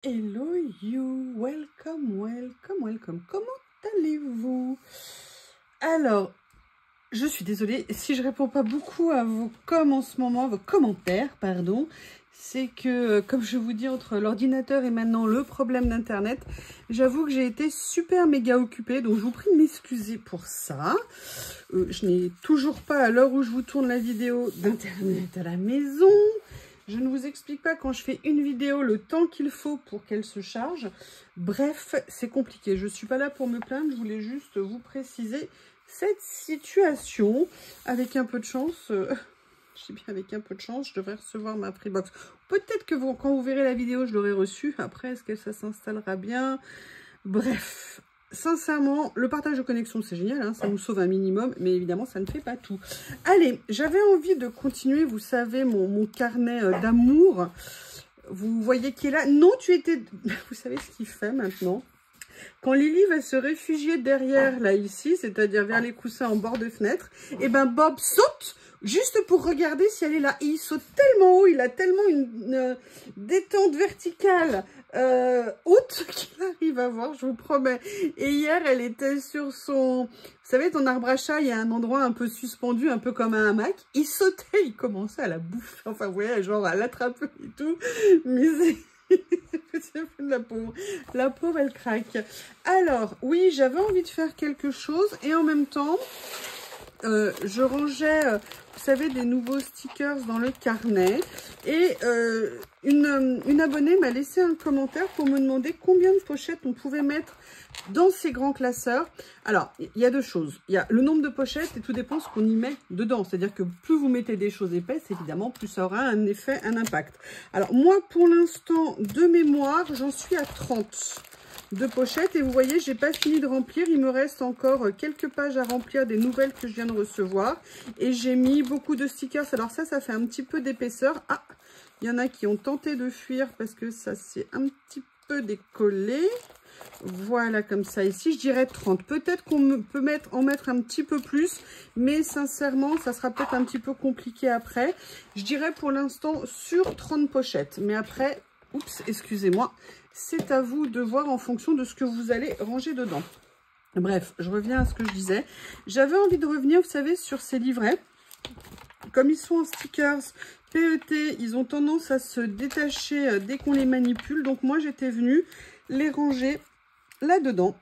Hello you, welcome. Comment allez-vous? Alors, je suis désolée si je réponds pas beaucoup à vos en ce moment, vos commentaires, pardon. C'est que, comme je vous dis, entre l'ordinateur et maintenant le problème d'internet, j'avoue que j'ai été super méga occupée, donc je vous prie de m'excuser pour ça. Je n'ai toujours pas, à l'heure où je vous tourne la vidéo, d'internet à la maison. Je ne vous explique pas quand je fais une vidéo le temps qu'il faut pour qu'elle se charge. Bref, c'est compliqué. Je ne suis pas là pour me plaindre. Je voulais juste vous préciser cette situation. Avec un peu de chance, je dis bien avec un peu de chance, je devrais recevoir ma Freebox. Peut-être que quand vous verrez la vidéo, je l'aurai reçue. Après, est-ce que ça s'installera bien? Bref. Sincèrement, le partage de connexion, c'est génial, hein, ça nous sauve un minimum, mais évidemment, ça ne fait pas tout. Allez, j'avais envie de continuer, vous savez, mon carnet d'amour. Vous voyez qui est là? Non, tu étais... Vous savez ce qu'il fait maintenant? Quand Lily va se réfugier derrière, là, ici, c'est-à-dire vers les coussins en bord de fenêtre, et ben Bob saute juste pour regarder si elle est là. Et il saute tellement haut, il a tellement une détente verticale haute qu'il arrive à voir, je vous promets. Et hier, elle était sur son... Vous savez, ton arbre à chat, il y a un endroit un peu suspendu, un peu comme un hamac. Il sautait, il commençait à la bouffer. Enfin, vous voyez, genre à l'attraper et tout. Mais c'est... La pauvre, elle craque. Alors, oui, j'avais envie de faire quelque chose et en même temps, je rangeais, vous savez, des nouveaux stickers dans le carnet. Et une abonnée m'a laissé un commentaire pour me demander combien de pochettes on pouvait mettre dans ces grands classeurs. Alors, il y a deux choses. Il y a le nombre de pochettes et tout dépend de ce qu'on y met dedans. C'est-à-dire que plus vous mettez des choses épaisses, évidemment, plus ça aura un effet, un impact. Alors, moi, pour l'instant, de mémoire, j'en suis à 30 de pochettes. Et vous voyez, j'ai pas fini de remplir. Il me reste encore quelques pages à remplir des nouvelles que je viens de recevoir. Et j'ai mis beaucoup de stickers. Alors ça fait un petit peu d'épaisseur. Ah, il y en a qui ont tenté de fuir parce que ça s'est un petit peu décollé. Voilà, comme ça ici, je dirais 30. Peut-être qu'on peut en mettre un petit peu plus, mais sincèrement, ça sera peut-être un petit peu compliqué après. Je dirais pour l'instant sur 30 pochettes, mais après, oups, excusez-moi, c'est à vous de voir en fonction de ce que vous allez ranger dedans. Bref, je reviens à ce que je disais. J'avais envie de revenir, vous savez, sur ces livrets. Comme ils sont en stickers PET, ils ont tendance à se détacher dès qu'on les manipule. Donc moi, j'étais venue les ranger là-dedans.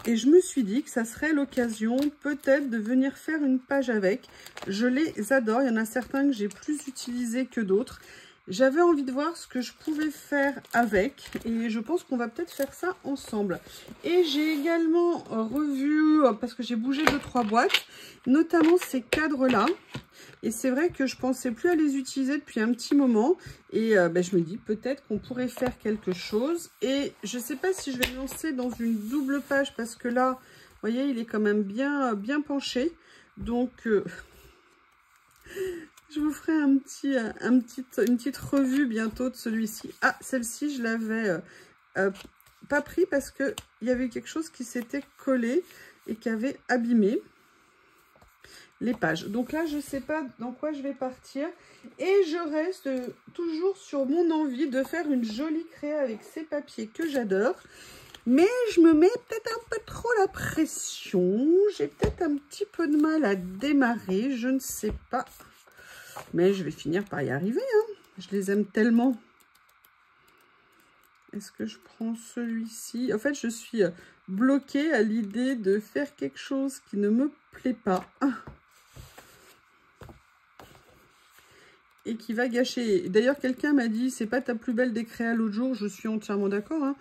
Et je me suis dit que ça serait l'occasion peut-être de venir faire une page avec. Je les adore. Il y en a certains que j'ai plus utilisés que d'autres. J'avais envie de voir ce que je pouvais faire avec. Et je pense qu'on va peut-être faire ça ensemble. Et j'ai également revu, parce que j'ai bougé 2-3 boîtes, notamment ces cadres-là. Et c'est vrai que je pensais plus à les utiliser depuis un petit moment. Et je me dis peut-être qu'on pourrait faire quelque chose. Et je ne sais pas si je vais me lancer dans une double page parce que là, vous voyez, il est quand même bien penché. Donc, je vous ferai une petite revue bientôt de celui-ci. Ah, celle-ci, je l'avais pas pris parce qu'il y avait quelque chose qui s'était collé et qui avait abîmé les pages. Donc là, je ne sais pas dans quoi je vais partir. Et je reste toujours sur mon envie de faire une jolie créa avec ces papiers que j'adore. Mais je me mets peut-être un peu trop la pression. J'ai peut-être un petit peu de mal à démarrer. Je ne sais pas. Mais je vais finir par y arriver, hein. Je les aime tellement. Est-ce que je prends celui-ci? En fait, je suis bloquée à l'idée de faire quelque chose qui ne me plaît pas. Et qui va gâcher. D'ailleurs, quelqu'un m'a dit, c'est pas ta plus belle des créas l'autre jour. Je suis entièrement d'accord. Hein.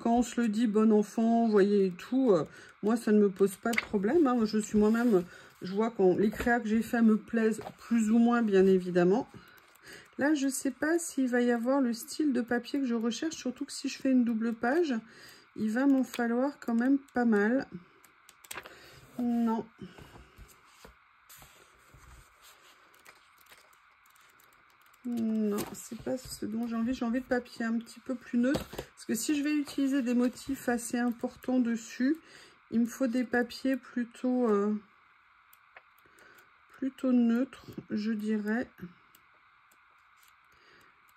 Quand on se le dit, bon enfant, vous voyez, et tout, moi, ça ne me pose pas de problème. Hein. Je suis moi-même, je vois quand les créas que j'ai fait me plaisent plus ou moins, bien évidemment. Là, je sais pas s'il va y avoir le style de papier que je recherche, surtout que si je fais une double page, il va m'en falloir quand même pas mal. Non. Non, c'est pas ce dont j'ai envie. J'ai envie de papier un petit peu plus neutre. Parce que si je vais utiliser des motifs assez importants dessus, il me faut des papiers plutôt neutres, je dirais.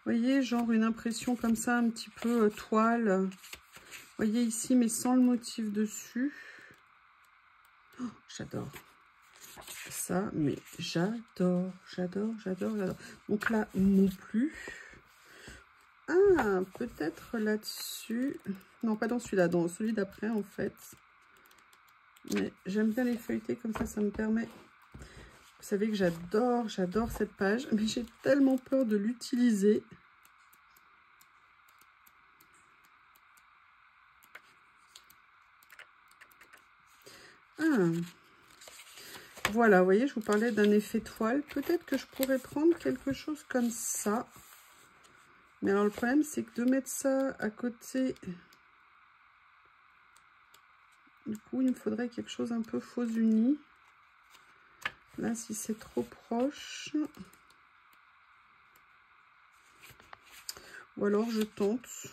voyez, genre une impression comme ça, un petit peu toile. Vous voyez ici, mais sans le motif dessus. Oh, j'adore ça, mais j'adore. Donc là, non plus. Ah, peut-être là-dessus. Non, pas dans celui-là, dans celui d'après, en fait. Mais j'aime bien les feuilleter, comme ça me permet... Vous savez que j'adore cette page, mais j'ai tellement peur de l'utiliser. Ah, voilà, vous voyez, je vous parlais d'un effet toile. Peut-être que je pourrais prendre quelque chose comme ça. Mais alors, le problème, c'est que de mettre ça à côté... Du coup, il me faudrait quelque chose un peu faux uni. Là, si c'est trop proche... Ou alors, je tente.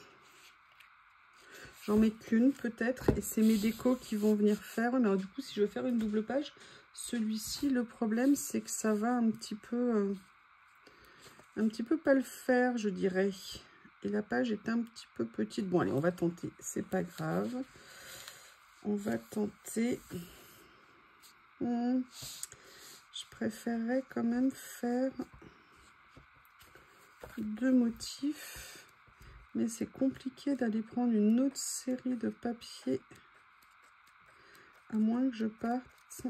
J'en mets qu'une, peut-être. Et c'est mes décos qui vont venir faire. Mais alors, du coup, si je veux faire une double page, celui-ci, le problème, c'est que ça va un petit peu pas le faire, je dirais. Et la page est un petit peu petite. Bon, allez, on va tenter. C'est pas grave. On va tenter. Je préférerais quand même faire 2 motifs. Mais c'est compliqué d'aller prendre une autre série de papier. À moins que je parte.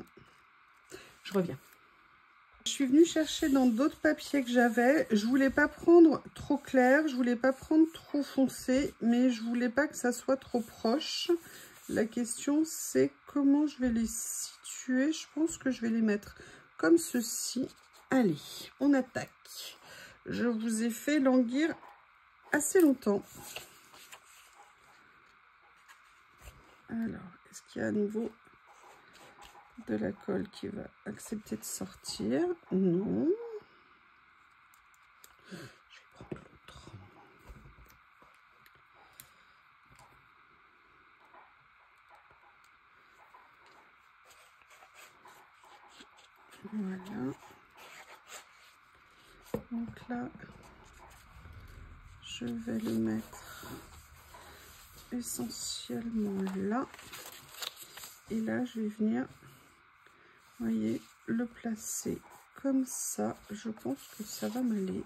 Je reviens. Je suis venue chercher dans d'autres papiers que j'avais. Je voulais pas prendre trop clair. Je voulais pas prendre trop foncé. Mais je voulais pas que ça soit trop proche. La question, c'est comment je vais les situer. Je pense que je vais les mettre comme ceci. Allez, on attaque. Je vous ai fait languir assez longtemps. Alors, est-ce qu'il y a à nouveau de la colle qui va accepter de sortir? Non. Je vais prendre l'autre. Voilà. Donc là, je vais le mettre essentiellement là. Et là, je vais venir, vous voyez, le placer comme ça. Je pense que ça va m'aller.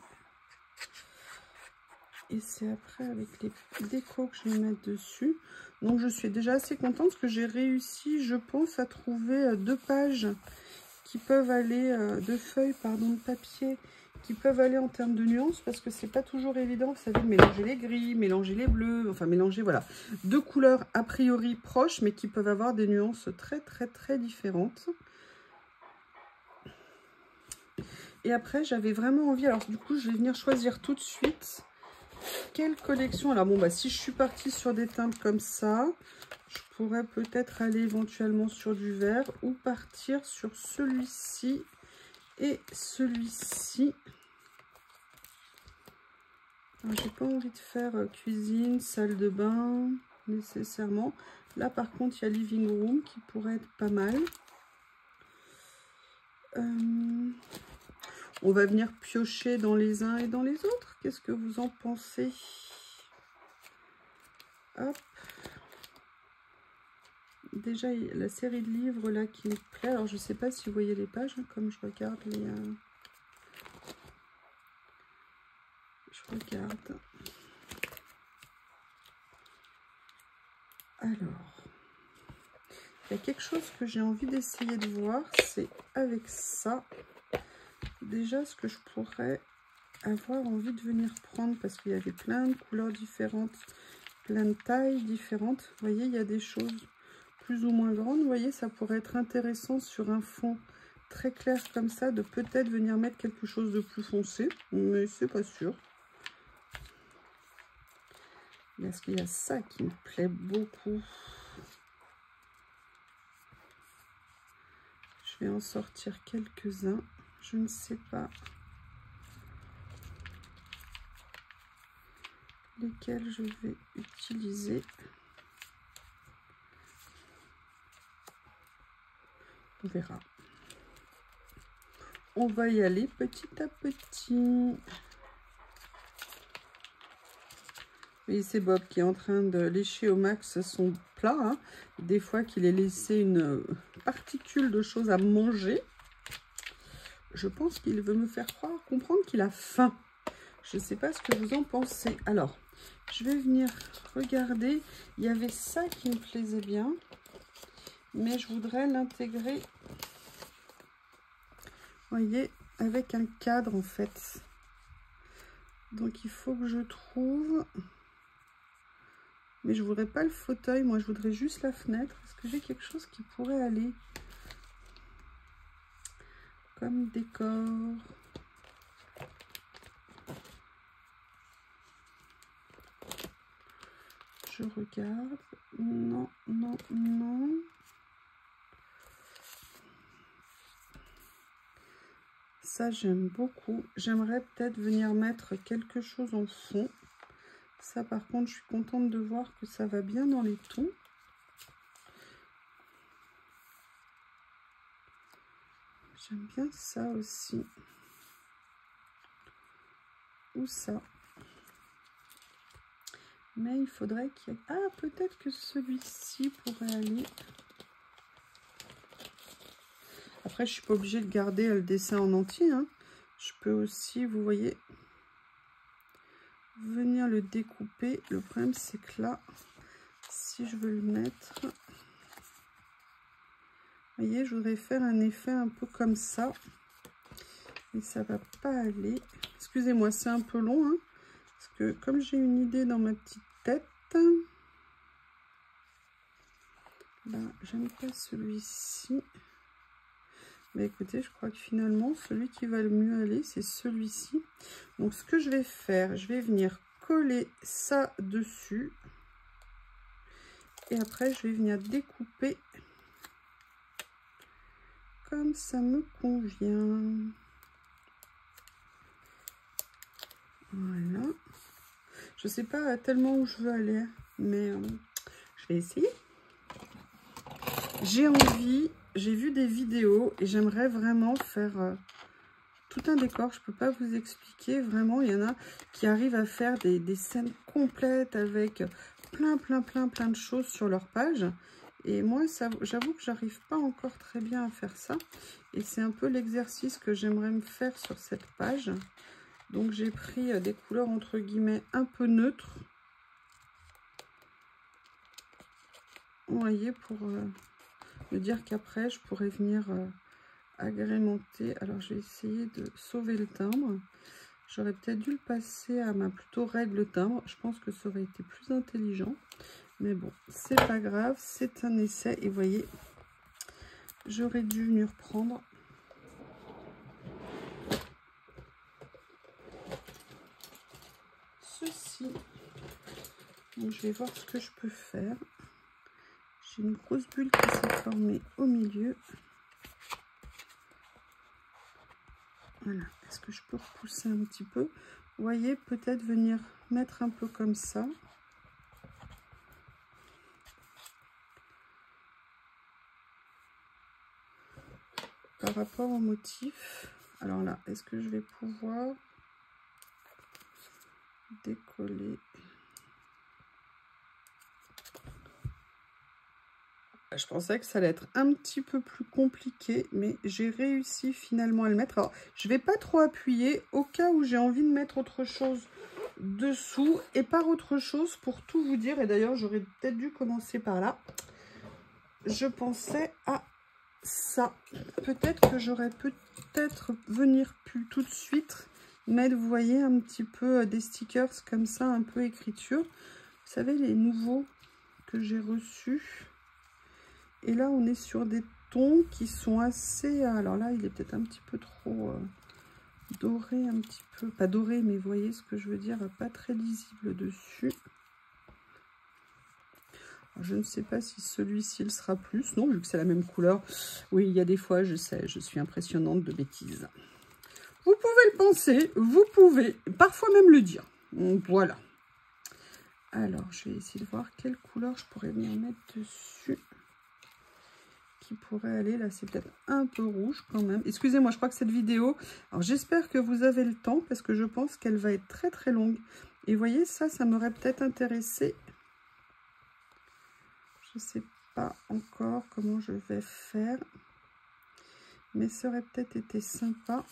Et c'est après avec les décos que je vais mettre dessus. Donc je suis déjà assez contente parce que j'ai réussi, je pense, à trouver 2 pages qui peuvent aller, 2 feuilles, pardon, de papier qui peuvent aller en termes de nuances, parce que c'est pas toujours évident, vous savez, de mélanger les gris, mélanger les bleus, enfin mélanger, voilà, 2 couleurs a priori proches, mais qui peuvent avoir des nuances très différentes. Et après, j'avais vraiment envie, alors du coup, je vais venir choisir tout de suite quelle collection. Alors bon, bah si je suis partie sur des teintes comme ça, je pourrais peut-être aller éventuellement sur du vert ou partir sur celui-ci et celui-ci. J'ai pas envie de faire cuisine, salle de bain nécessairement. Là par contre, il y a living room qui pourrait être pas mal. On va venir piocher dans les uns et dans les autres. Qu'est-ce que vous en pensez? Hop. Déjà, il y a la série de livres là qui me plaît. Alors, je sais pas si vous voyez les pages, hein, comme je regarde les... Je regarde. Alors, il y a quelque chose que j'ai envie d'essayer de voir. C'est avec ça. Déjà, ce que je pourrais avoir envie de venir prendre, parce qu'il y avait plein de couleurs différentes, plein de tailles différentes. Vous voyez, il y a des choses plus ou moins grandes. Vous voyez, ça pourrait être intéressant sur un fond très clair comme ça, de peut-être venir mettre quelque chose de plus foncé, mais c'est pas sûr. Parce qu'il y a ça qui me plaît beaucoup. Je vais en sortir quelques-uns. Je ne sais pas lesquels je vais utiliser. On verra. On va y aller petit à petit. Oui, c'est Bob qui est en train de lécher au max son plat. Hein. Des fois qu'il ait laissé une particule de choses à manger. Je pense qu'il veut me faire comprendre qu'il a faim. Je ne sais pas ce que vous en pensez. Alors, je vais venir regarder. Il y avait ça qui me plaisait bien. Mais je voudrais l'intégrer, vous voyez, avec un cadre en fait. Donc il faut que je trouve... Mais je voudrais pas le fauteuil, moi je voudrais juste la fenêtre. Est-ce que j'ai quelque chose qui pourrait aller comme décor? Je regarde. Non, non, non. Ça, j'aime beaucoup. J'aimerais peut-être venir mettre quelque chose en fond. Ça, par contre, je suis contente de voir que ça va bien dans les tons. J'aime bien ça aussi. Ou ça. Mais il faudrait qu'il y ait... Ah, peut-être que celui-ci pourrait aller. Après, je suis pas obligée de garder le dessin en entier. Hein. Je peux aussi, vous voyez, venir le découper. Le problème, c'est que là, si je veux le mettre... Vous voyez, je voudrais faire un effet un peu comme ça. Mais ça va pas aller. Excusez-moi, c'est un peu long. Hein, parce que comme j'ai une idée dans ma petite tête... Là, j'aime pas celui-ci. Mais écoutez, je crois que finalement, celui qui va le mieux aller, c'est celui-ci. Donc, ce que je vais faire, je vais venir coller ça dessus. Et après, je vais venir découper comme ça me convient. Voilà. Je sais pas tellement où je veux aller, mais je vais essayer. J'ai envie, j'ai vu des vidéos et j'aimerais vraiment faire tout un décor. Je peux pas vous expliquer, vraiment, il y en a qui arrivent à faire des scènes complètes avec plein de choses sur leur page. Et moi, j'avoue que j'arrive pas encore très bien à faire ça. Et c'est un peu l'exercice que j'aimerais me faire sur cette page. Donc j'ai pris des couleurs entre guillemets un peu neutres. Vous voyez, pour me dire qu'après je pourrais venir agrémenter. Alors je vais essayer de sauver le timbre. J'aurais peut-être dû le passer à ma plutôt règle timbre. Je pense que ça aurait été plus intelligent. Mais bon, c'est pas grave, c'est un essai. Et vous voyez, j'aurais dû venir prendre ceci. Donc je vais voir ce que je peux faire. J'ai une grosse bulle qui s'est formée au milieu. Voilà, est-ce que je peux repousser un petit peu? Vous voyez, peut-être venir mettre un peu comme ça. Par rapport au motif. Alors là, est-ce que je vais pouvoir décoller? Je pensais que ça allait être un petit peu plus compliqué, mais j'ai réussi finalement à le mettre. Alors, je ne vais pas trop appuyer au cas où j'ai envie de mettre autre chose dessous. Et par autre chose, pour tout vous dire, et d'ailleurs, j'aurais peut-être dû commencer par là. Je pensais à ça. Peut-être que j'aurais venir pu tout de suite mettre, vous voyez, un petit peu des stickers comme ça, un peu écriture. Vous savez, les nouveaux que j'ai reçus. Et là, on est sur des tons qui sont assez... Alors là, il est peut-être un petit peu trop doré, un petit peu... Pas doré, mais vous voyez ce que je veux dire, pas très lisible dessus. Alors, je ne sais pas si celui-ci il sera plus. Non, vu que c'est la même couleur. Oui, il y a des fois, je sais, je suis impressionnante de bêtises. Vous pouvez le penser, vous pouvez parfois même le dire. Donc, voilà. Alors, je vais essayer de voir quelle couleur je pourrais venir mettre dessus. qui pourrait aller. Là, c'est peut-être un peu rouge quand même. Excusez-moi, je crois que cette vidéo... Alors, j'espère que vous avez le temps parce que je pense qu'elle va être très très longue. Et vous voyez, ça m'aurait peut-être intéressé. Je ne sais pas encore comment je vais faire. Mais ça aurait peut-être été sympa.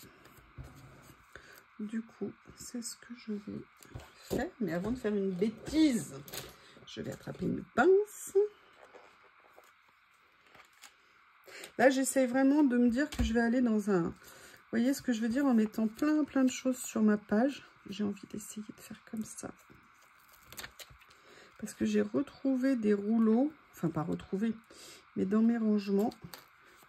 Du coup, c'est ce que je vais faire. Mais avant de faire une bêtise, je vais attraper une pince. Là, j'essaye vraiment de me dire que je vais aller dans un... Vous voyez ce que je veux dire? En mettant plein de choses sur ma page. J'ai envie d'essayer de faire comme ça. Parce que j'ai retrouvé des rouleaux. Enfin, pas retrouvé, mais dans mes rangements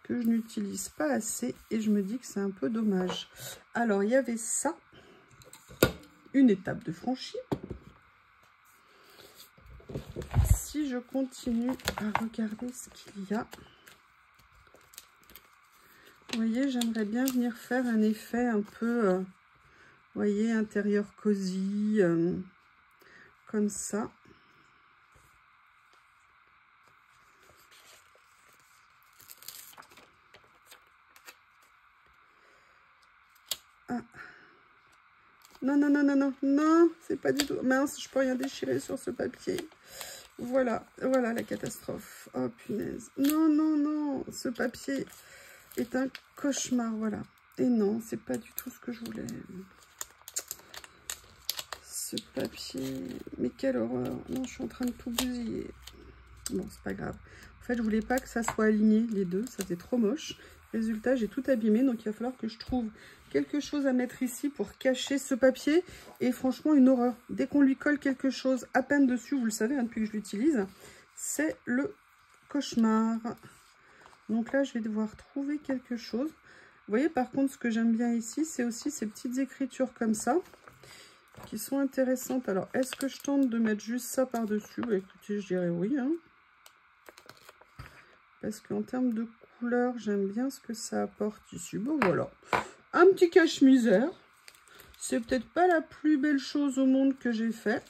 que je n'utilise pas assez. Et je me dis que c'est un peu dommage. Alors, il y avait ça. Une étape de franchie. Si je continue à regarder ce qu'il y a, vous voyez, j'aimerais bien venir faire un effet un peu, vous voyez, intérieur cosy, comme ça. Ah. Non, c'est pas du tout... Mince, je peux rien déchirer sur ce papier. Voilà la catastrophe. Oh, punaise. Non, ce papier est un cauchemar, voilà. Et non, c'est pas du tout ce que je voulais. Ce papier... Mais quelle horreur. Non, je suis en train de tout bousiller. Bon, c'est pas grave. En fait, je voulais pas que ça soit aligné, les deux. Ça faisait trop moche. Résultat, j'ai tout abîmé. Donc, il va falloir que je trouve quelque chose à mettre ici pour cacher ce papier. Et franchement, une horreur. Dès qu'on lui colle quelque chose à peine dessus, vous le savez, hein, depuis que je l'utilise, c'est le cauchemar. Donc là, je vais devoir trouver quelque chose. Vous voyez, par contre, ce que j'aime bien ici, c'est aussi ces petites écritures comme ça, qui sont intéressantes. Alors, est-ce que je tente de mettre juste ça par-dessus? Bah, écoutez, je dirais oui. Hein. Parce qu'en termes de couleur, j'aime bien ce que ça apporte ici. Bon, voilà. Un petit cache-misère. C'est peut-être pas la plus belle chose au monde que j'ai fait.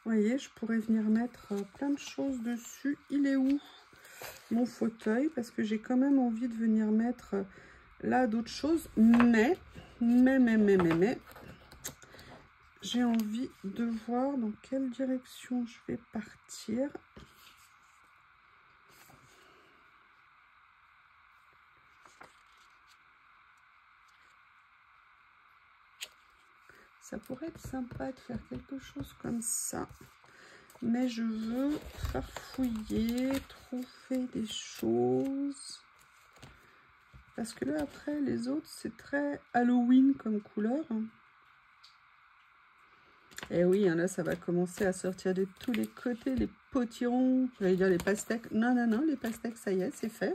Vous voyez, je pourrais venir mettre plein de choses dessus. Il est où mon fauteuil? Parce que j'ai quand même envie de venir mettre là d'autres choses. Mais, j'ai envie de voir dans quelle direction je vais partir. Ça pourrait être sympa de faire quelque chose comme ça. Mais je veux farfouiller, trouver des choses. Parce que là, après, les autres, c'est très Halloween comme couleur. Et oui, hein, là, ça va commencer à sortir de tous les côtés, les potirons. J'allais dire les pastèques. Non, les pastèques, ça y est, c'est fait.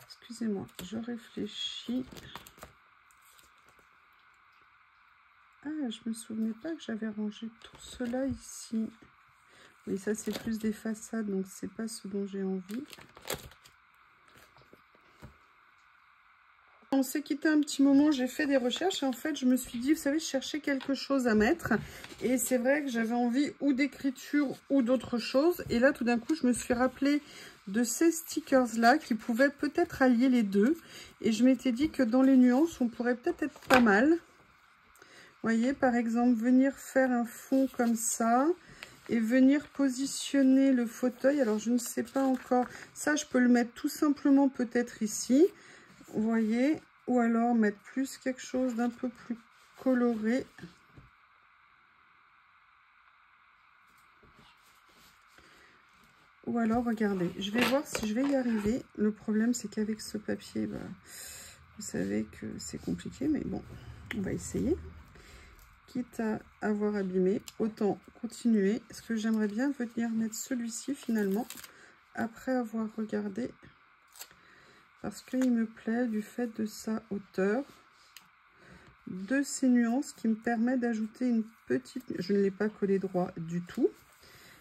Excusez-moi, je réfléchis. Ah, je me souvenais pas que j'avais rangé tout cela ici. Oui, ça c'est plus des façades, donc c'est pas ce dont j'ai envie. On s'est quitté un petit moment, j'ai fait des recherches et en fait je me suis dit, vous savez, je cherchais quelque chose à mettre et c'est vrai que j'avais envie ou d'écriture ou d'autre chose. Et là tout d'un coup je me suis rappelé de ces stickers là qui pouvaient peut-être allier les deux. Et je m'étais dit que dans les nuances on pourrait peut-être être pas mal. Vous voyez, par exemple, venir faire un fond comme ça et venir positionner le fauteuil. Alors, je ne sais pas encore. Ça, je peux le mettre tout simplement peut-être ici. Vous voyez, ou alors mettre plus quelque chose d'un peu plus coloré. Ou alors, regardez, je vais voir si je vais y arriver. Le problème, c'est qu'avec ce papier, bah, vous savez que c'est compliqué, mais bon, on va essayer. Quitte à avoir abîmé, autant continuer. Est-ce que j'aimerais bien venir mettre celui-ci finalement, après avoir regardé, parce qu'il me plaît du fait de sa hauteur, de ces nuances qui me permet d'ajouter une petite... Je ne l'ai pas collé droit du tout.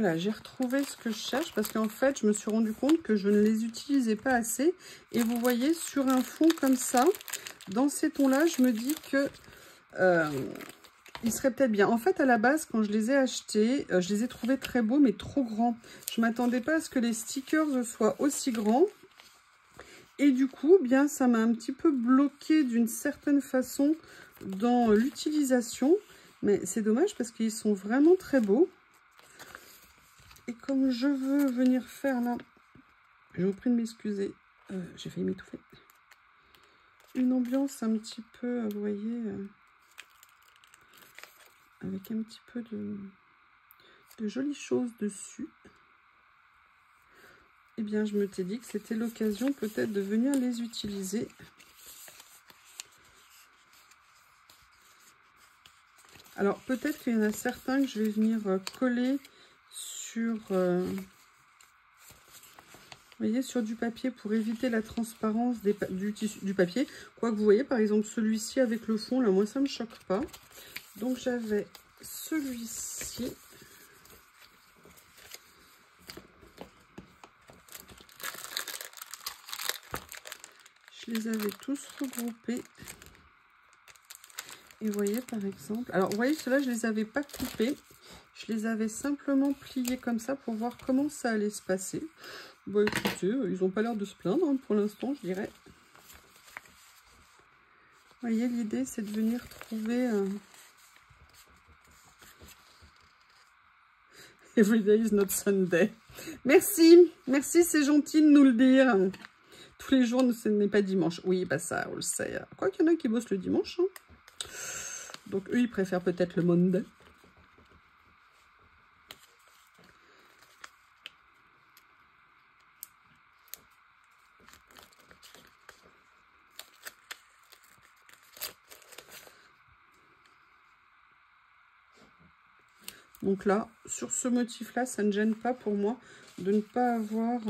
Voilà, j'ai retrouvé ce que je cherche parce qu'en fait, je me suis rendu compte que je ne les utilisais pas assez. Et vous voyez, sur un fond comme ça, dans ces tons-là, je me dis que il serait peut-être bien. En fait, à la base, quand je les ai achetés, je les ai trouvés très beaux, mais trop grands. Je ne m'attendais pas à ce que les stickers soient aussi grands. Et du coup, bien, ça m'a un petit peu bloqué d'une certaine façon dans l'utilisation. Mais c'est dommage parce qu'ils sont vraiment très beaux. Et comme je veux venir faire là, je vous prie de m'excuser, j'ai failli m'étouffer. Une ambiance un petit peu, vous voyez, avec un petit peu de jolies choses dessus. Eh bien, je me t'ai dit que c'était l'occasion peut-être de venir les utiliser. Alors, peut-être qu'il y en a certains que je vais venir coller sur... vous voyez, sur du papier pour éviter la transparence du papier. Quoique vous voyez, par exemple, celui-ci avec le fond, là, moi, ça ne me choque pas. Donc, j'avais celui-ci. Je les avais tous regroupés. Et vous voyez, par exemple... Alors, vous voyez, ceux-là, je ne les avais pas coupés. Je les avais simplement pliés comme ça pour voir comment ça allait se passer. Bon, écoutez, ils n'ont pas l'air de se plaindre, hein, pour l'instant, je dirais. Vous voyez, l'idée, c'est de venir trouver... Every day is not Sunday. Merci, merci, c'est gentil de nous le dire. Tous les jours, ce n'est pas dimanche. Oui, bah ça, on le sait. Quoi qu'il y en a qui bossent le dimanche. Hein. Donc, eux, ils préfèrent peut-être le Monday. Donc là, sur ce motif-là, ça ne gêne pas pour moi de ne pas avoir...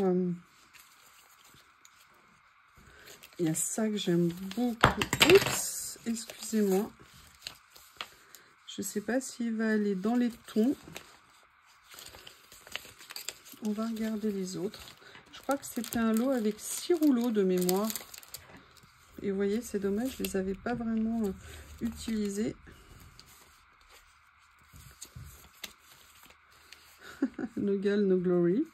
Il y a ça que j'aime beaucoup. Oups, excusez-moi. Je ne sais pas s'il va aller dans les tons. On va regarder les autres. Je crois que c'était un lot avec 6 rouleaux de mémoire. Et vous voyez, c'est dommage, je ne les avais pas vraiment utilisés. No girl, no glory.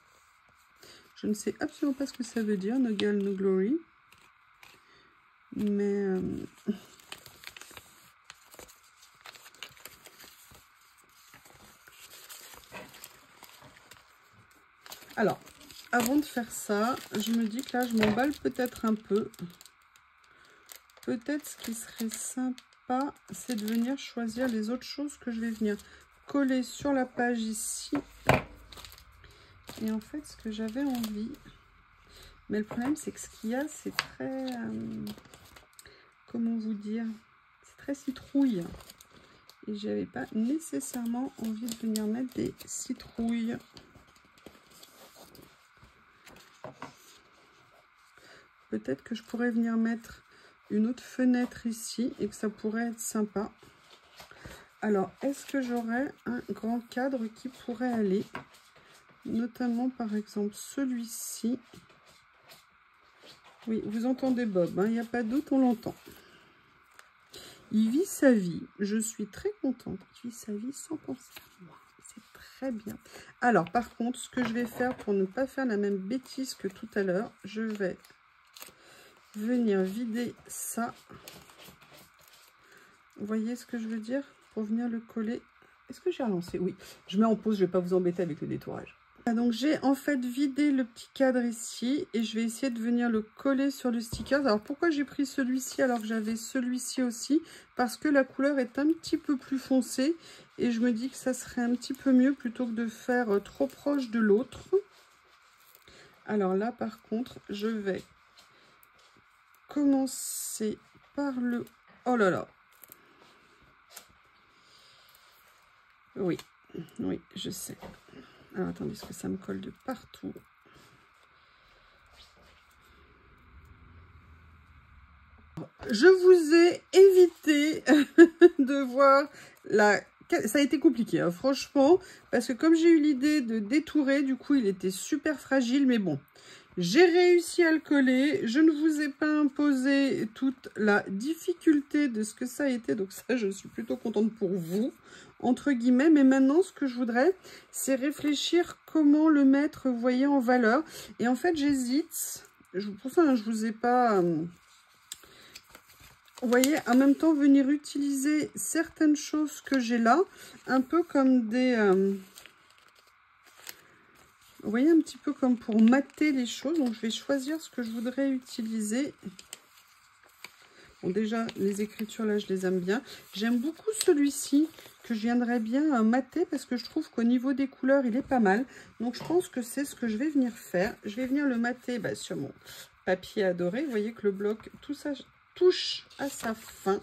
Je ne sais absolument pas ce que ça veut dire, no girl, no glory. Mais... Alors, avant de faire ça, je me dis que là, je m'emballe peut-être un peu. Peut-être ce qui serait sympa, c'est de venir choisir les autres choses que je vais venir coller sur la page ici. Et en fait, ce que j'avais envie... Mais le problème, c'est que ce qu'il y a, c'est très... comment vous dire? C'est très citrouille. Et j'avais pas nécessairement envie de venir mettre des citrouilles. Peut-être que je pourrais venir mettre une autre fenêtre ici et que ça pourrait être sympa. Alors, est-ce que j'aurais un grand cadre qui pourrait aller? Notamment, par exemple, celui-ci. Oui, vous entendez Bob, hein, il n'y a pas de doute, on l'entend. Il vit sa vie. Je suis très contente. Il vit sa vie sans penser à moi. C'est très bien. Alors, par contre, ce que je vais faire pour ne pas faire la même bêtise que tout à l'heure, je vais venir vider ça. Vous voyez ce que je veux dire? Pour venir le coller. Est-ce que j'ai relancé? Oui. Je mets en pause, je ne vais pas vous embêter avec le détourage. Donc j'ai en fait vidé le petit cadre ici et je vais essayer de venir le coller sur le sticker. Alors pourquoi j'ai pris celui-ci alors que j'avais celui-ci aussi? Parce que la couleur est un petit peu plus foncée et je me dis que ça serait un petit peu mieux plutôt que de faire trop proche de l'autre. Alors là par contre je vais commencer par le... Oh là là! Oui, oui, je sais. Alors, attendez, parce que ça me colle de partout. Je vous ai évité de voir la ça a été compliqué, hein, franchement, parce que comme j'ai eu l'idée de détourer, du coup, il était super fragile, mais bon. J'ai réussi à le coller. Je ne vous ai pas imposé toute la difficulté de ce que ça a été. Donc ça, je suis plutôt contente pour vous, entre guillemets. Mais maintenant, ce que je voudrais, c'est réfléchir comment le mettre, vous voyez, en valeur. Et en fait, j'hésite. Pour ça, hein, je vous ai pas... vous voyez, en même temps, venir utiliser certaines choses que j'ai là. Un peu comme des... vous voyez, un petit peu comme pour mater les choses. Donc, je vais choisir ce que je voudrais utiliser. Bon, déjà, les écritures, là, je les aime bien. J'aime beaucoup celui-ci que je viendrais bien mater parce que je trouve qu'au niveau des couleurs, il est pas mal. Donc, je pense que c'est ce que je vais venir faire. Je vais venir le mater sur mon papier adoré. Vous voyez que le bloc, tout ça touche à sa fin.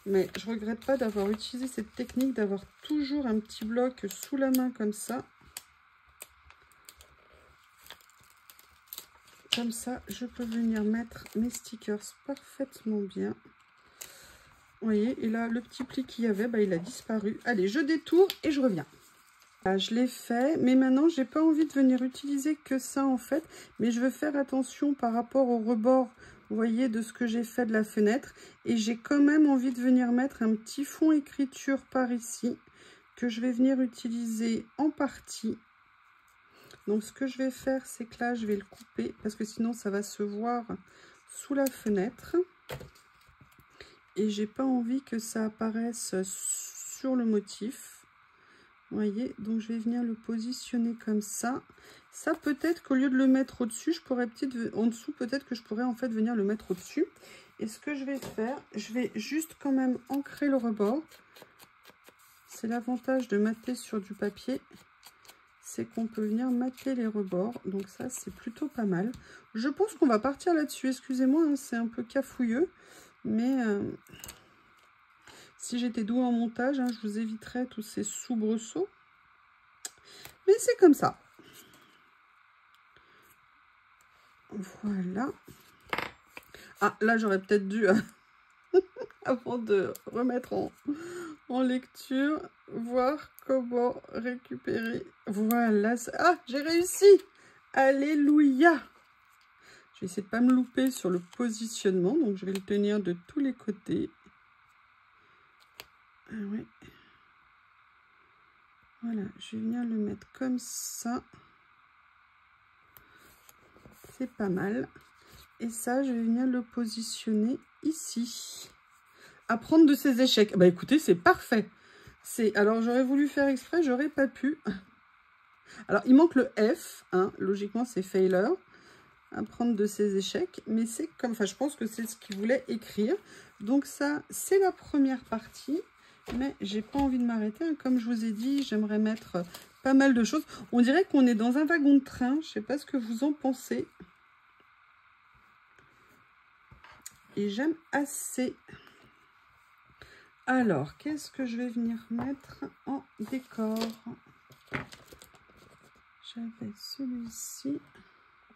Mais je ne regrette pas d'avoir utilisé cette technique, d'avoir toujours un petit bloc sous la main comme ça. Comme ça, je peux venir mettre mes stickers parfaitement bien. Vous voyez, et là, le petit pli qu'il y avait, il a disparu. Allez, je détourne et je reviens. Là, je l'ai fait, mais maintenant, j'ai pas envie de venir utiliser que ça, en fait. Mais je veux faire attention par rapport au rebord, vous voyez, de ce que j'ai fait de la fenêtre. Et j'ai quand même envie de venir mettre un petit fond écriture par ici, que je vais venir utiliser en partie. Donc, ce que je vais faire, c'est que là, je vais le couper parce que sinon, ça va se voir sous la fenêtre. Et j'ai pas envie que ça apparaisse sur le motif. Vous voyez, donc je vais venir le positionner comme ça. Ça, peut-être qu'au lieu de le mettre au-dessus, je pourrais peut-être en dessous, peut-être que je pourrais en fait venir le mettre au-dessus. Et ce que je vais faire, je vais juste quand même ancrer le rebord. C'est l'avantage de mater sur du papier. C'est qu'on peut venir mater les rebords. Donc ça, c'est plutôt pas mal. Je pense qu'on va partir là-dessus. Excusez-moi, hein, c'est un peu cafouilleux. Mais si j'étais douée en montage, hein, je vous éviterais tous ces soubresauts. Mais c'est comme ça. Voilà. Ah, là, j'aurais peut-être dû, avant de remettre en lecture, voir comment récupérer. Voilà. Ah, j'ai réussi. Alléluia. Je vais essayer de ne pas me louper sur le positionnement. Donc, je vais le tenir de tous les côtés. Ah ouais. Voilà, je vais venir le mettre comme ça. C'est pas mal. Et ça, je vais venir le positionner ici. Apprendre de ses échecs. Bah écoutez, c'est parfait. Alors, j'aurais voulu faire exprès, j'aurais pas pu. Alors, il manque le F. Hein, logiquement, c'est failure. Apprendre de ses échecs. Mais c'est comme... Enfin, je pense que c'est ce qu'il voulait écrire. Donc ça, c'est la première partie. Mais j'ai pas envie de m'arrêter. Hein. Comme je vous ai dit, j'aimerais mettre pas mal de choses. On dirait qu'on est dans un wagon de train. Je sais pas ce que vous en pensez. Et j'aime assez. Alors, qu'est-ce que je vais venir mettre en décor? J'avais celui-ci.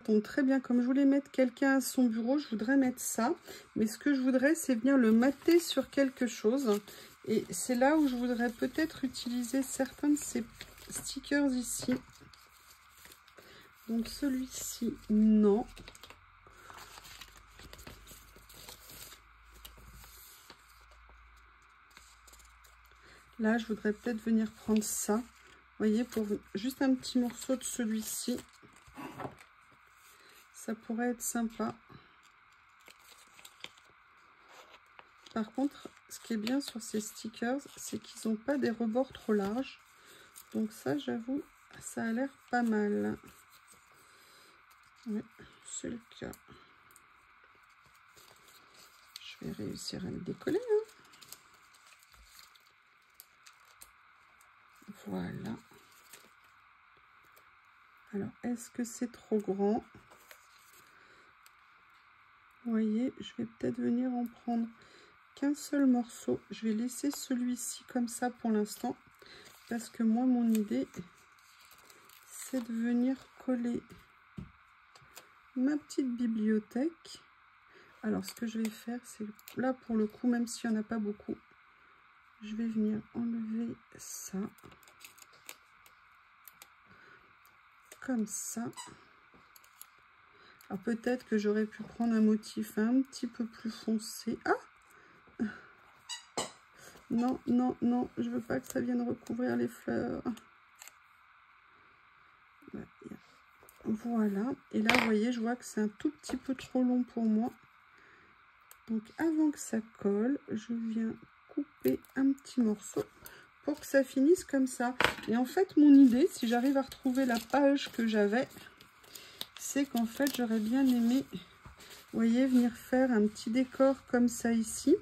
Donc, très bien, comme je voulais mettre quelqu'un à son bureau, je voudrais mettre ça. Mais ce que je voudrais, c'est venir le mater sur quelque chose. Et c'est là où je voudrais peut-être utiliser certains de ces stickers ici. Donc, celui-ci, non. Là, je voudrais peut-être venir prendre ça. Vous voyez, pour juste un petit morceau de celui-ci. Ça pourrait être sympa. Par contre, ce qui est bien sur ces stickers, c'est qu'ils n'ont pas des rebords trop larges. Donc ça, j'avoue, ça a l'air pas mal. Oui, c'est le cas. Je vais réussir à le décoller. Hein. Voilà. Alors, est-ce que c'est trop grand? Vous voyez, je vais peut-être venir en prendre qu'un seul morceau. Je vais laisser celui-ci comme ça pour l'instant. Parce que moi, mon idée, c'est de venir coller ma petite bibliothèque. Alors, ce que je vais faire, c'est là, pour le coup, même s'il n'y en a pas beaucoup, je vais venir enlever ça. Comme ça. Alors peut-être que j'aurais pu prendre un motif un petit peu plus foncé. Ah! Non, non, non, je veux pas que ça vienne recouvrir les fleurs. Voilà. Et là, vous voyez, je vois que c'est un tout petit peu trop long pour moi. Donc avant que ça colle, je viens couper un petit morceau pour que ça finisse comme ça. Et en fait, mon idée, si j'arrive à retrouver la page que j'avais, c'est qu'en fait, j'aurais bien aimé, vous voyez, venir faire un petit décor comme ça ici.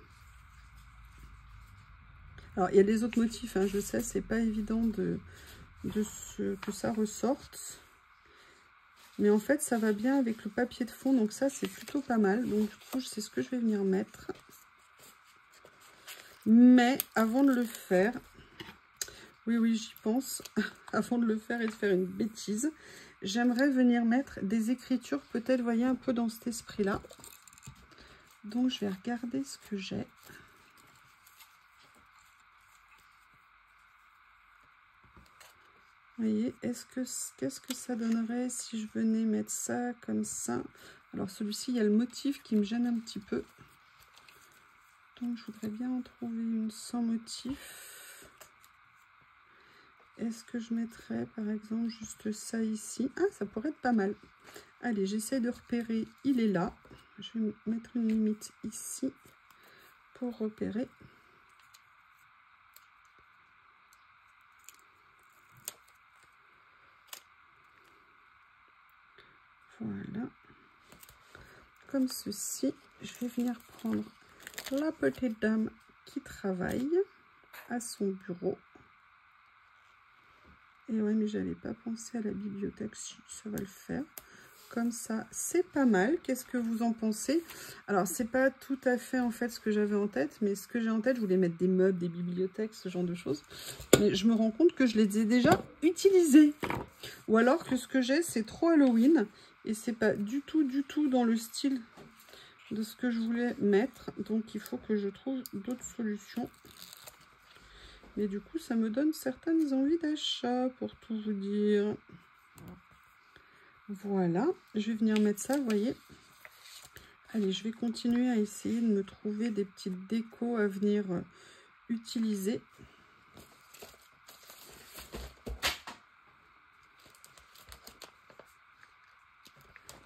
Alors, il y a des autres motifs, hein, je sais, c'est pas évident que ça ressorte. Mais en fait, ça va bien avec le papier de fond, donc ça, c'est plutôt pas mal. Donc, du coup, c'est ce que je vais venir mettre. Mais avant de le faire, oui, j'y pense, avant de le faire et de faire une bêtise, j'aimerais venir mettre des écritures, peut-être, vous voyez, un peu dans cet esprit-là. Donc, je vais regarder ce que j'ai. Vous voyez, qu'est-ce que ça donnerait si je venais mettre ça comme ça? Alors, celui-ci, il y a le motif qui me gêne un petit peu. Donc, je voudrais bien en trouver une sans motif. Est-ce que je mettrais, par exemple, juste ça ici? Ah, ça pourrait être pas mal. Allez, j'essaie de repérer. Il est là. Je vais mettre une limite ici pour repérer. Voilà. Comme ceci. Je vais venir prendre la petite dame qui travaille à son bureau. Et ouais, mais j'avais pas pensé à la bibliothèque. Si, ça va le faire. Comme ça, c'est pas mal. Qu'est-ce que vous en pensez? Alors, c'est pas tout à fait en fait ce que j'avais en tête, mais ce que j'ai en tête, je voulais mettre des meubles, des bibliothèques, ce genre de choses. Mais je me rends compte que je les ai déjà utilisés. Ou alors que ce que j'ai, c'est trop Halloween. Et c'est pas du tout dans le style de ce que je voulais mettre. Donc, il faut que je trouve d'autres solutions. Mais du coup, ça me donne certaines envies d'achat, pour tout vous dire. Voilà, je vais venir mettre ça, vous voyez. Allez, je vais continuer à essayer de me trouver des petites décos à venir utiliser.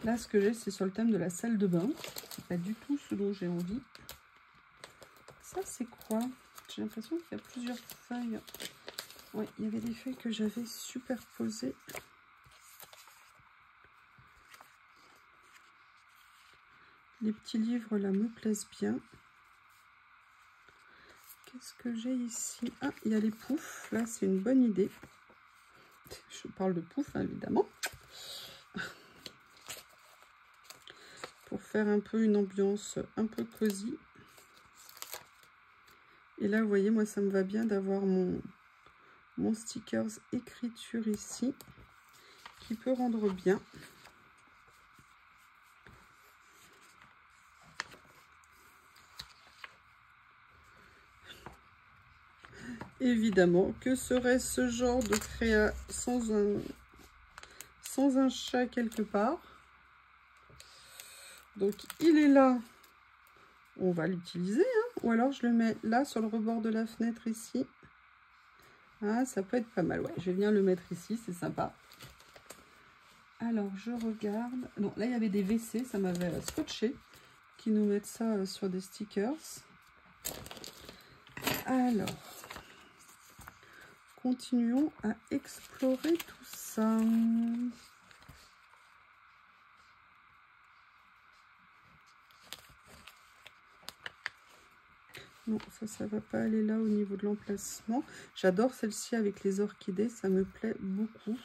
Là, ce que j'ai, c'est sur le thème de la salle de bain. C'est pas du tout ce dont j'ai envie. Ça, c'est quoi? J'ai l'impression qu'il y a plusieurs feuilles. Oui, il y avait des feuilles que j'avais superposées. Les petits livres, là, me plaisent bien. Qu'est-ce que j'ai ici? Ah, il y a les poufs. Là, c'est une bonne idée. Je parle de poufs, hein, évidemment. Pour faire un peu une ambiance un peu cosy. Et là, vous voyez, moi, ça me va bien d'avoir mon stickers écriture ici, qui peut rendre bien. Évidemment, que serait ce genre de créa sans un chat quelque part? Donc, il est là. On va l'utiliser, hein. Ou alors, je le mets là, sur le rebord de la fenêtre, ici. Ah, ça peut être pas mal. Ouais, je vais venir le mettre ici, c'est sympa. Alors, je regarde. Non, là, il y avait des WC, ça m'avait scotché, qui nous mettent ça sur des stickers. Alors, continuons à explorer tout ça. Non, ça va pas aller là au niveau de l'emplacement. J'adore celle-ci avec les orchidées, ça me plaît beaucoup.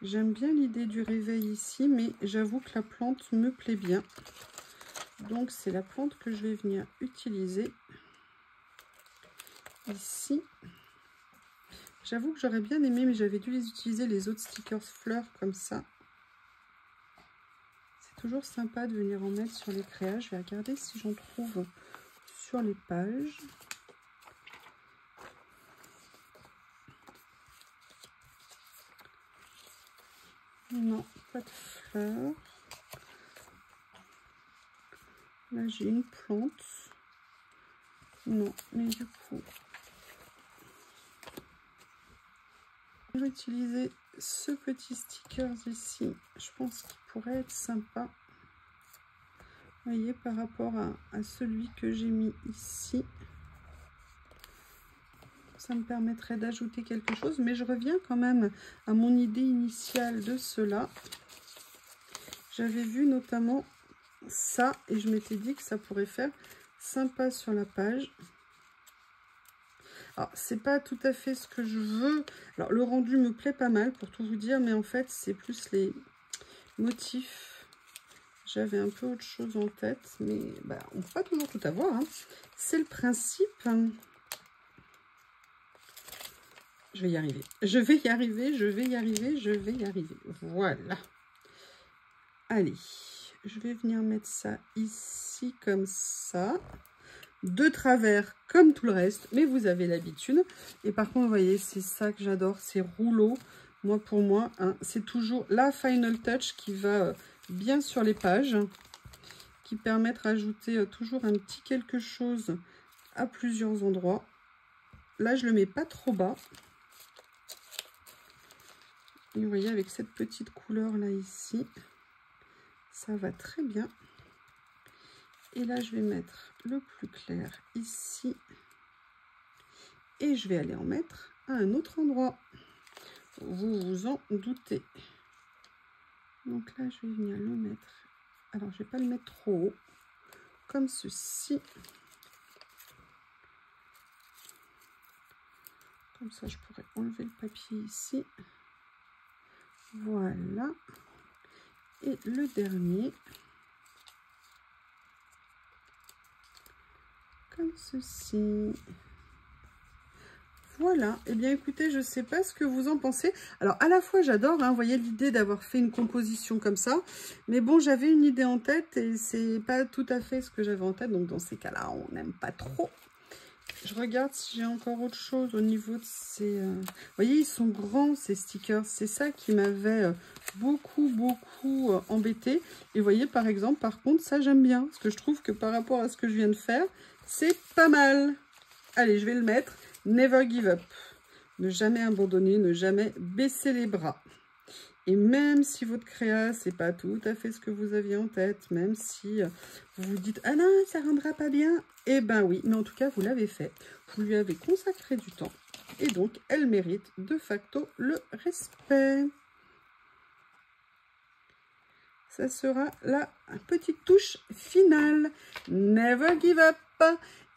J'aime bien l'idée du réveil ici, mais j'avoue que la plante me plaît bien. Donc, c'est la plante que je vais venir utiliser ici. J'avoue que j'aurais bien aimé, mais j'avais dû les utiliser, les autres stickers fleurs comme ça. C'est toujours sympa de venir en mettre sur les créas. Je vais regarder si j'en trouve sur les pages. Non, pas de fleurs. Là, j'ai une plante. Non, mais du coup, je vais utiliser ce petit sticker ici. Je pense qu'il pourrait être sympa. Vous voyez, par rapport à celui que j'ai mis ici. Ça me permettrait d'ajouter quelque chose. Mais je reviens quand même à mon idée initiale de cela. J'avais vu notamment ça et je m'étais dit que ça pourrait faire sympa sur la page. Alors c'est pas tout à fait ce que je veux. Alors le rendu me plaît pas mal pour tout vous dire, mais en fait c'est plus les motifs. J'avais un peu autre chose en tête, mais bah, on peut pas toujours tout avoir, hein. C'est le principe. Je vais y arriver. Je vais y arriver, je vais y arriver, je vais y arriver. Voilà. Allez. Je vais venir mettre ça ici comme ça, de travers comme tout le reste, mais vous avez l'habitude. Et par contre, vous voyez, c'est ça que j'adore, ces rouleaux. Moi, pour moi, hein, c'est toujours la final touch qui va bien sur les pages, qui permet de rajouter toujours un petit quelque chose à plusieurs endroits. Là, je le mets pas trop bas. Et vous voyez, avec cette petite couleur là ici, ça va très bien. Et là, je vais mettre le plus clair ici. Et je vais aller en mettre à un autre endroit. Vous vous en doutez. Donc là, je vais venir le mettre. Alors, je ne vais pas le mettre trop haut. Comme ceci. Comme ça, je pourrais enlever le papier ici. Voilà. Et le dernier, comme ceci. Voilà. Et bien écoutez, je ne sais pas ce que vous en pensez. Alors à la fois j'adore, hein, vous voyez l'idée d'avoir fait une composition comme ça. Mais bon, j'avais une idée en tête et c'est pas tout à fait ce que j'avais en tête. Donc dans ces cas-là, on n'aime pas trop. Je regarde si j'ai encore autre chose au niveau de ces... Vous voyez, ils sont grands ces stickers. C'est ça qui m'avait beaucoup embêté. Et vous voyez, par exemple, par contre, ça j'aime bien. Parce que je trouve que par rapport à ce que je viens de faire, c'est pas mal. Allez, je vais le mettre. Never give up. Ne jamais abandonner, ne jamais baisser les bras. Et même si votre créa, c'est pas tout à fait ce que vous aviez en tête, même si vous vous dites « Ah non, ça rendra pas bien », eh ben oui, mais en tout cas, vous l'avez fait. Vous lui avez consacré du temps. Et donc, elle mérite de facto le respect. Ça sera la petite touche finale. Never give up.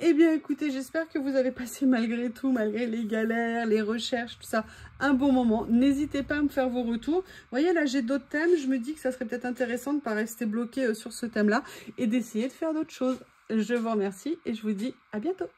Eh bien, écoutez, j'espère que vous avez passé malgré tout, malgré les galères, les recherches, tout ça, un bon moment. N'hésitez pas à me faire vos retours. Vous voyez, là, j'ai d'autres thèmes. Je me dis que ça serait peut-être intéressant de ne pas rester bloqué sur ce thème-là et d'essayer de faire d'autres choses. Je vous remercie et je vous dis à bientôt.